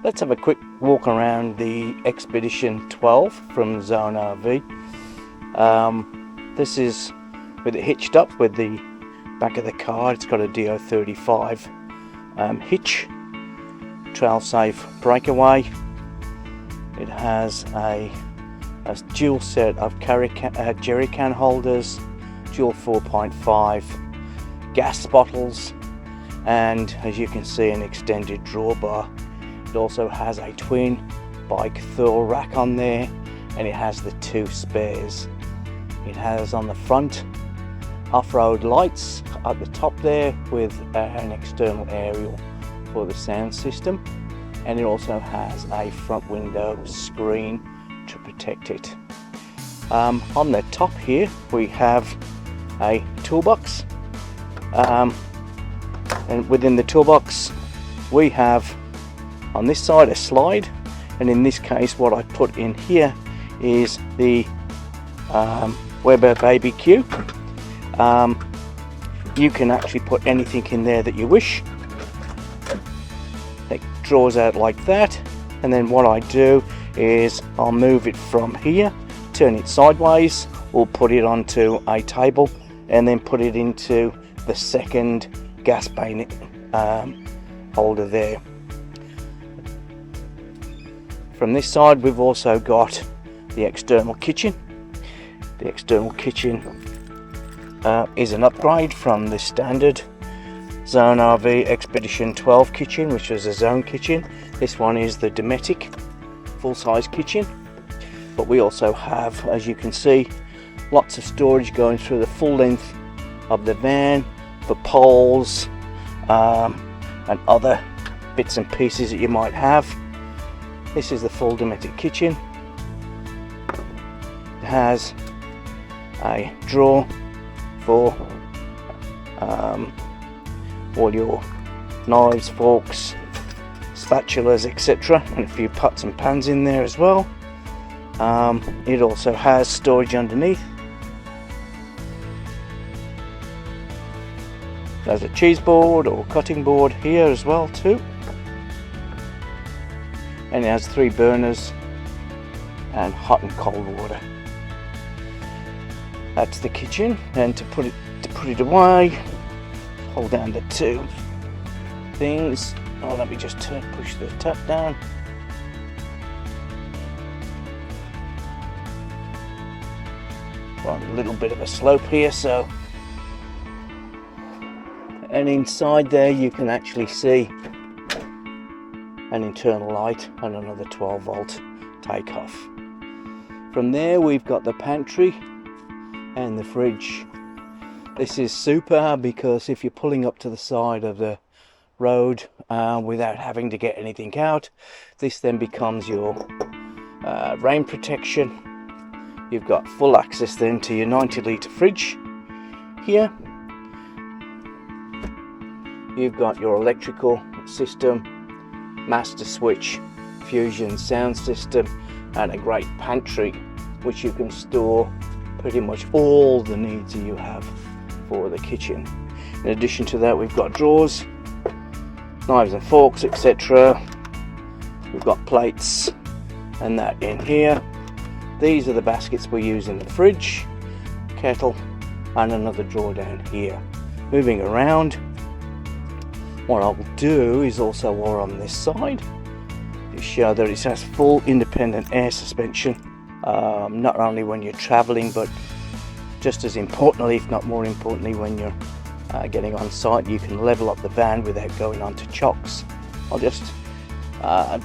Let's have a quick walk around the Expedition 12 from ZoneRV. This is with it hitched up with the back of the car. It's got a DO35 hitch, trail safe breakaway. It has a dual set of jerry can holders, dual 4.5 gas bottles, and as you can see, an extended drawbar. It also has a twin bike thermal rack on there, and it has the 2 spares. It has on the front off-road lights at the top there with an external aerial for the sound system, and it also has a front window screen to protect it. On the top here we have a toolbox, and within the toolbox we have on this side a slide, and in this case what I put in here is the Weber baby cue. You can actually put anything in there that you wish. It draws out like that, and then what I do is I'll move it from here, turn it sideways, or put it onto a table and then put it into the second gas bayonet holder there. From this side we've also got the external kitchen. The external kitchen is an upgrade from the standard ZoneRV Expedition 12 kitchen, which was a zone kitchen. This one is the Dometic full-size kitchen, but we also have, as you can see, lots of storage going through the full length of the van for poles and other bits and pieces that you might have. This is the full Dometic kitchen. It has a drawer for all your knives, forks, spatulas, etc., and a few pots and pans in there as well. It also has storage underneath. There's a cheese board or cutting board here as well too, and it has 3 burners and hot and cold water. That's the kitchen, and to put it away, hold down the 2 things. Oh, let me just push the tap down. Well, a little bit of a slope here, so, and inside there you can actually see an internal light and another 12-volt takeoff. From there we've got the pantry and the fridge. This is super because if you're pulling up to the side of the road without having to get anything out, this then becomes your rain protection. You've got full access then to your 90-litre fridge here. You've got your electrical system, master switch, fusion sound system, and a great pantry which you can store pretty much all the needs that you have for the kitchen. In addition to that, we've got drawers, knives and forks, etc. We've got plates and that in here. These are the baskets we use in the fridge, kettle, and another drawer down here. Moving around, what I'll do is also, while on this side, is show that it has full independent air suspension, not only when you're traveling, but just as importantly, if not more importantly, when you're getting on site, you can level up the van without going onto chocks. I'll just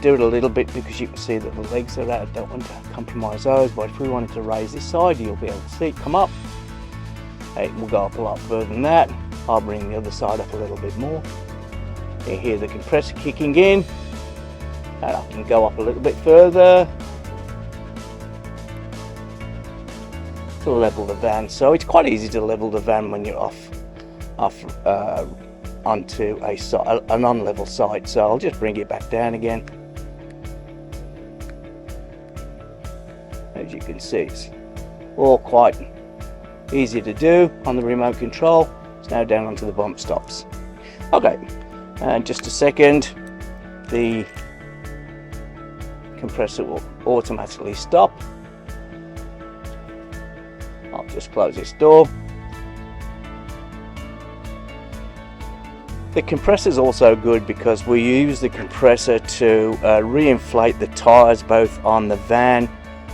do it a little bit because you can see that the legs are out. I don't want to compromise those, but if we wanted to raise this side, you'll be able to see it come up. It will go up a lot further than that. I'll bring the other side up a little bit more. You hear the compressor kicking in, and I can go up a little bit further to level the van. So it's quite easy to level the van when you're off onto an on-level site. So I'll just bring it back down again. As you can see, it's all quite easy to do on the remote control. It's now down onto the bump stops. Okay, and just a second, the compressor will automatically stop. I'll just close this door. The compressor is also good because we use the compressor to re-inflate the tyres both on the van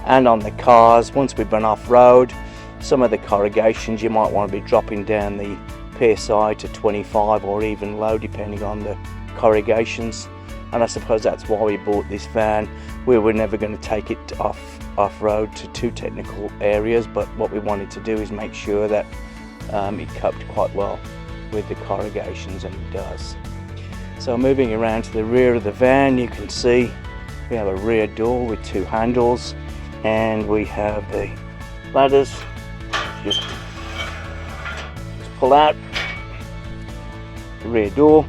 and on the cars. Once we've been off-road, some of the corrugations you might want to be dropping down the PSI to 25 or even low, depending on the corrugations. And I suppose that's why we bought this van. We were never going to take it off-road to too technical areas, but what we wanted to do is make sure that it coped quite well with the corrugations, and it does. So moving around to the rear of the van, you can see we have a rear door with two handles, and we have the ladders. Just pull out the rear door,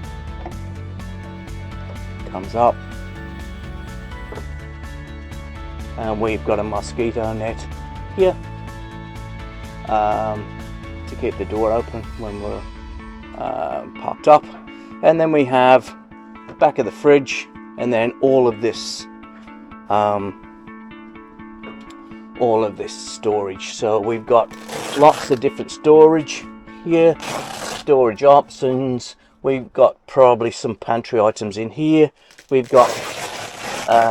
comes up, and we've got a mosquito net here to keep the door open when we're parked up. And then we have the back of the fridge, and then all of this storage. So we've got lots of different storage here, storage options. We've got probably some pantry items in here. We've got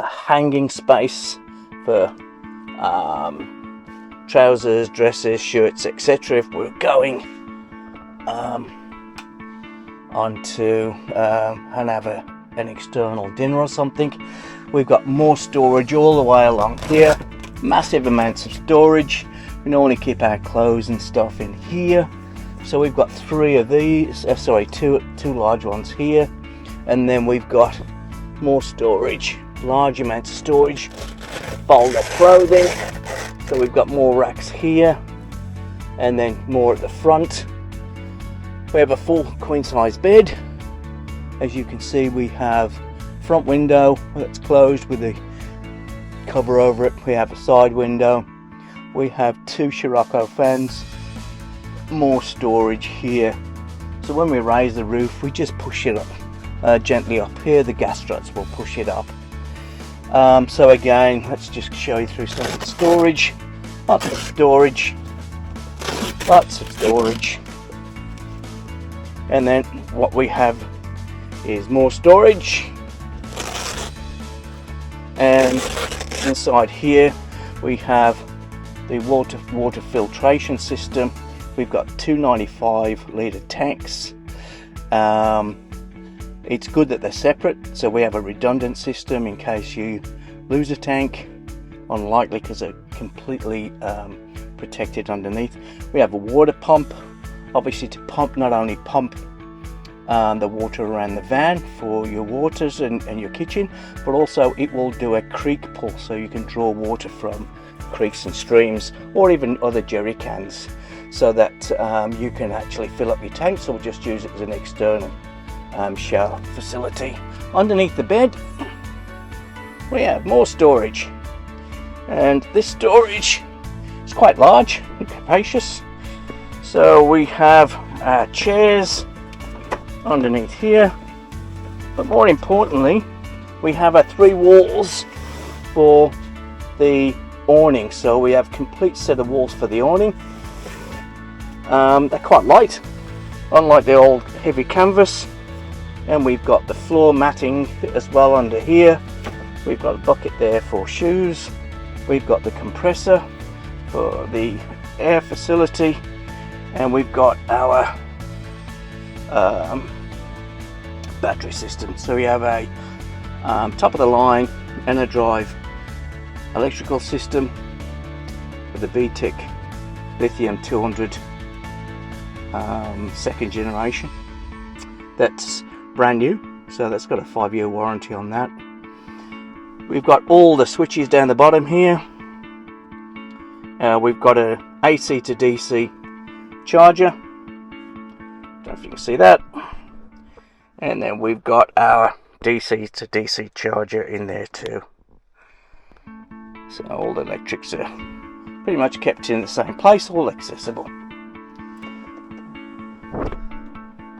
hanging space for trousers, dresses, shirts, etc. if we're going on to and have an external dinner or something. We've got more storage all the way along here, massive amounts of storage. We normally keep our clothes and stuff in here, so we've got three of these, two large ones here, and then we've got more storage, large amounts of storage, fold up clothing. So we've got more racks here, and then more at the front. We have a full queen size bed. As you can see, we have front window that's closed with the cover over it. We have a side window. We have two Scirocco fans, more storage here. So when we raise the roof, we just push it up gently up here. The gas struts will push it up. So again, let's just show you through some of the storage. Lots of storage, lots of storage. And then what we have is more storage, and inside here we have the water filtration system. We've got two 95-litre tanks. It's good that they're separate, so we have a redundant system in case you lose a tank. Unlikely, because they're completely protected underneath. We have a water pump, obviously to not only pump the water around the van for your waters and your kitchen, but also it will do a creek pull, so you can draw water from creeks and streams, or even other jerry cans, so that you can actually fill up your tanks, or just use it as an external shower facility. Underneath the bed we have more storage, and this storage is quite large and capacious. So we have our chairs underneath here, but more importantly we have our three walls for the awning. So we have complete set of walls for the awning. They're quite light, unlike the old heavy canvas. And we've got the floor matting as well under here. We've got a bucket there for shoes. We've got the compressor for the air facility, and we've got our battery system. So we have a top of the line Enerdrive electrical system with a VTEC lithium 200 second generation. That's brand new, so that's got a 5-year warranty on that. We've got all the switches down the bottom here. We've got a AC to DC charger, don't know if you can see that, and then we've got our DC to DC charger in there too. So all the electrics are pretty much kept in the same place, all accessible.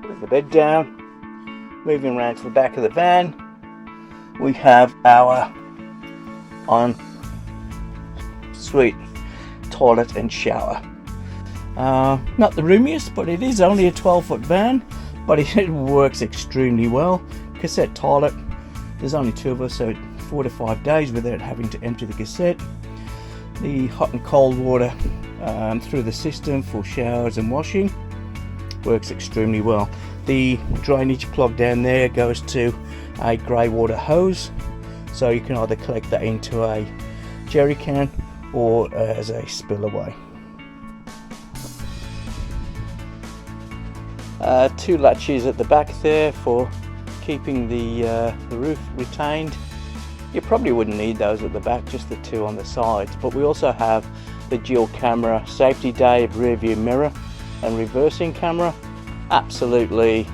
Putting the bed down, moving around to the back of the van, we have our on suite, toilet and shower. Not the roomiest, but it is only a 12-foot van, but it works extremely well. Cassette toilet, there's only 2 of us, so 4 to 5 days without having to empty the cassette. The hot and cold water through the system for showers and washing works extremely well. The drainage plug down there goes to a grey water hose, so you can either collect that into a jerry can or as a spillaway. 2 latches at the back there for keeping the roof retained. You probably wouldn't need those at the back, just the 2 on the sides. But we also have the dual camera safety day, rear view mirror and reversing camera. Absolutely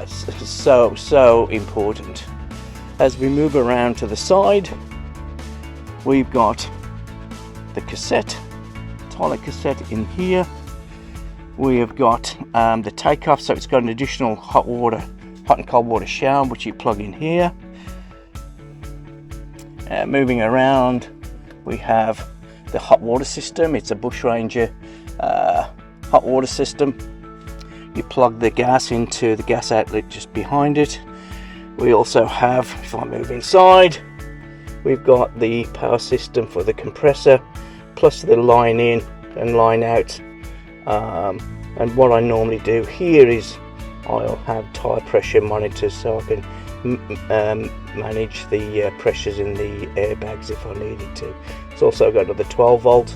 so important. As we move around to the side, we've got the cassette, toilet cassette in here. We have got the takeoff, so it's got an additional hot and cold water shower, which you plug in here. Moving around, we have the hot water system. It's a Bush Ranger hot water system. You plug the gas into the gas outlet just behind it. We also have, if I move inside, we've got the power system for the compressor, plus the line in and line out. And what I normally do here is I'll have tire pressure monitors, so I can manage the pressures in the airbags if I needed to. It's also got another 12 volt,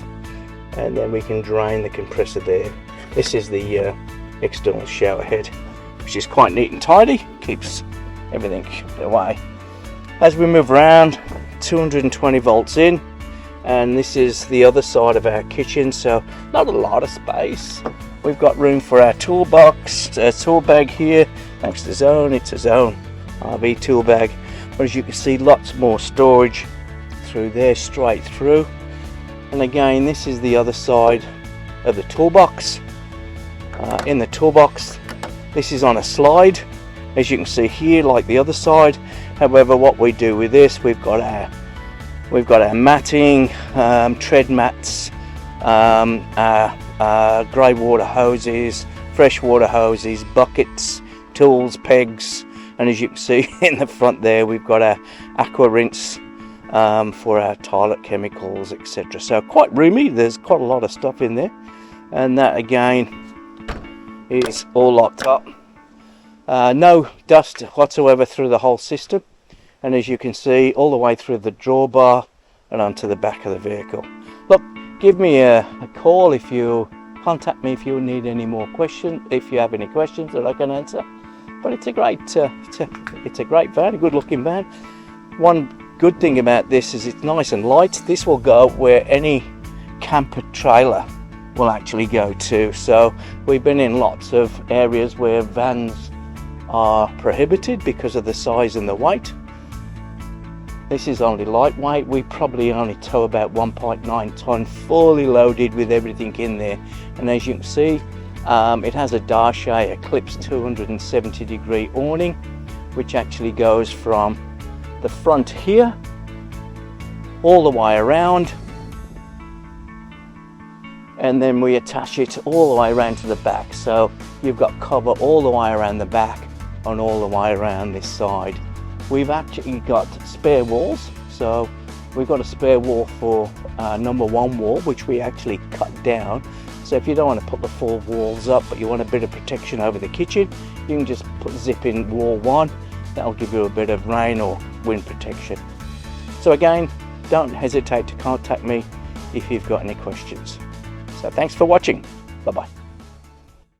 and then we can drain the compressor there. This is the external shower head, which is quite neat and tidy, keeps everything away. As we move around, 220 volts in, and this is the other side of our kitchen, so not a lot of space. We've got room for our toolbox, tool bag here. Thanks to Zone, it's a ZoneRV tool bag, but as you can see, lots more storage through there, straight through. And again, this is the other side of the toolbox. In the toolbox, this is on a slide, as you can see here, like the other side. However, what we do with this, we've got our matting, tread mats, grey water hoses, fresh water hoses, buckets, tools, pegs, and as you can see in the front there, we've got our aqua rinse for our toilet chemicals, etc. So quite roomy. There's quite a lot of stuff in there, and that again is all locked up. No dust whatsoever through the whole system, and as you can see, all the way through the drawbar and onto the back of the vehicle. Look, give me a call if you contact me if you need any more questions, if you have any questions that I can answer. But it's a great it's a great van, a good looking van. One good thing about this is it's nice and light. This will go where any camper trailer will actually go to. So we've been in lots of areas where vans are prohibited because of the size and the weight. This is only lightweight. We probably only tow about 1.9 ton fully loaded with everything in there, and as you can see, it has a Darshay Eclipse 270-degree awning, which actually goes from the front here all the way around, and then we attach it all the way around to the back, so you've got cover all the way around the back and all the way around this side. We've actually got spare walls, so we've got a spare wall for number 1 wall, which we actually cut down. So if you don't want to put the 4 walls up, but you want a bit of protection over the kitchen, you can just zip in wall 1. That'll give you a bit of rain or wind protection. So again, don't hesitate to contact me if you've got any questions. So thanks for watching. Bye bye.